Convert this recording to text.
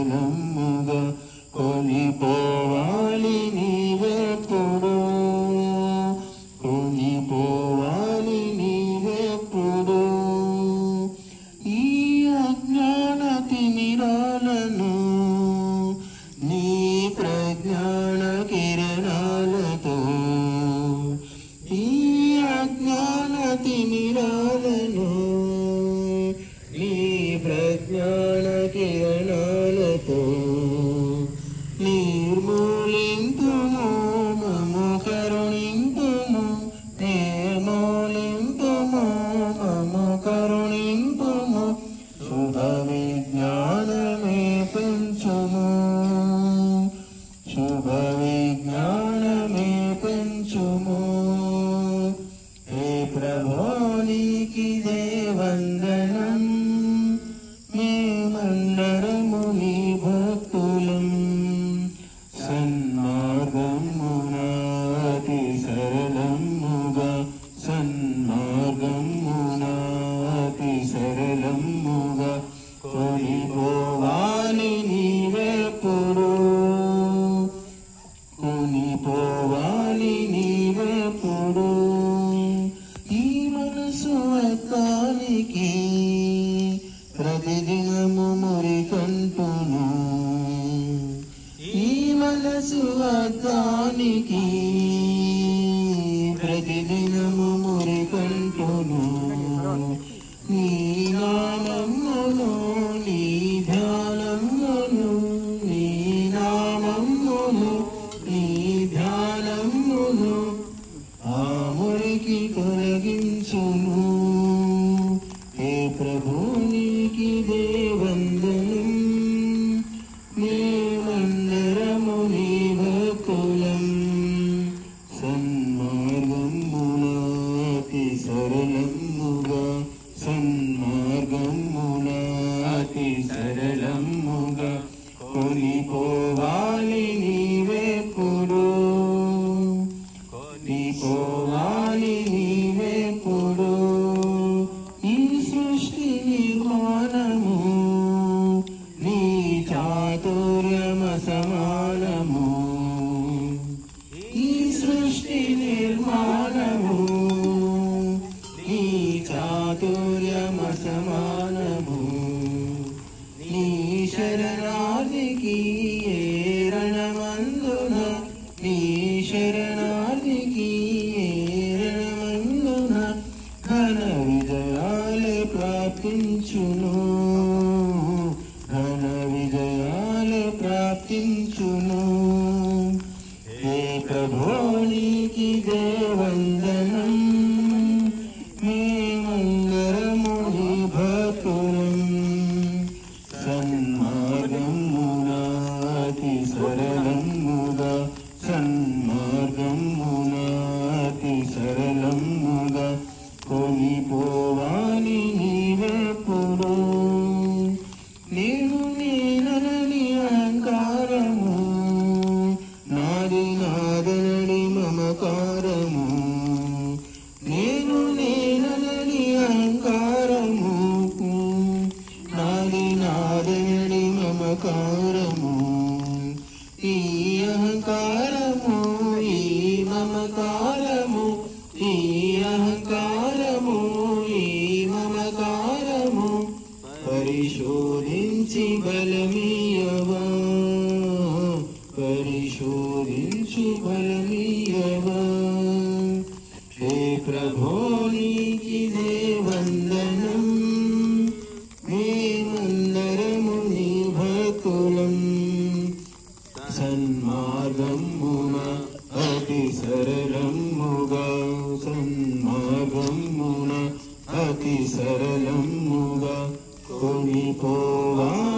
సరళముగా కొనిపోవాలి నీవెప్పుడు, కొనిపోవాలి నీవెప్పుడు. ఈ అజ్ఞాన తిమిరాలను నీ ప్రజ్ఞాన కిరణాలతో, ఈ అజ్ఞాన తిమిరాలను నీ ప్రజ్ఞాన కిరణాలతో నిర్మూలింతుము, మము కరుణింతుము, నిర్మూలింతుము, మము కరుణింతుము. శుభ విజ్ఞానమే పెంచుము, శుభ విజ్ఞానమే పెంచుము. హే ప్రభో నీకిదే వందనం, మేమందరము నీ భక్తులం. సన్మార్గమున అతి సరళముగా, సన్మార్గమున అతి సరళముగా కొనిపోవాలి నీవెప్పుడు, కొనిపోవాలి నీవెప్పుడు. ఈ మనసు అద్దానికి ప్రతిదినము మురికంటును, ఈ మనసు అద్దానికి ప్రతిదినము మురికంటును. నీ నామమును నీ ధ్యానమును, నీ నామమును నీ ధ్యానమును ఆ మురికి తొలగించును. హే ప్రభు నీకిదే వందనం, మేమందరము నీ భక్తులం. సన్మార్గమున అతి సరళముగా, సన్మార్గమున అతి సరళముగా కొనిపోవాలి నీవెప్పుడు, కొనిపోవాలి నీవెప్పుడు. ఈ సృష్టి నిర్మాణము నీ చాతుర్యమ సమానము, ఈ సృష్టి నిర్మాణము నీ చాతుర్యమ సమానము. నీ శరణార్థికి ఏరణమందున, నీ శరణార్థికి ఏరణమందున ఘన విజయాలే ప్రాప్తించును, ఘన విజయాలే ప్రాప్తించును. హే ప్రభో నీకిదే వందనం, మేమందరము నీ భక్తులం. సన్మార్గమున అతి సరళముగా, సన్మార్గమున అతి సరళముగా కొనిపోవాలి నీవెప్పుడు. నేను నేనని అహంకారము, నాది నాదనని మమకారము, నేను నేనని అహంకారము, నాది నాదనని మమకారము. ఈ అహంకారము ఈ మమకారము, ఈ అహంకారము ఈ మమకారము పరిశోధించి బలమీయవా, పరిశోధించి బలమీయవా. హే ప్రభో నీకిదే వందనం, మేమందరము నీ భక్తులం. సన్మార్గమున అతి సరళముగా, సన్మార్గమున అతి సరళముగా కొనిపోవాలి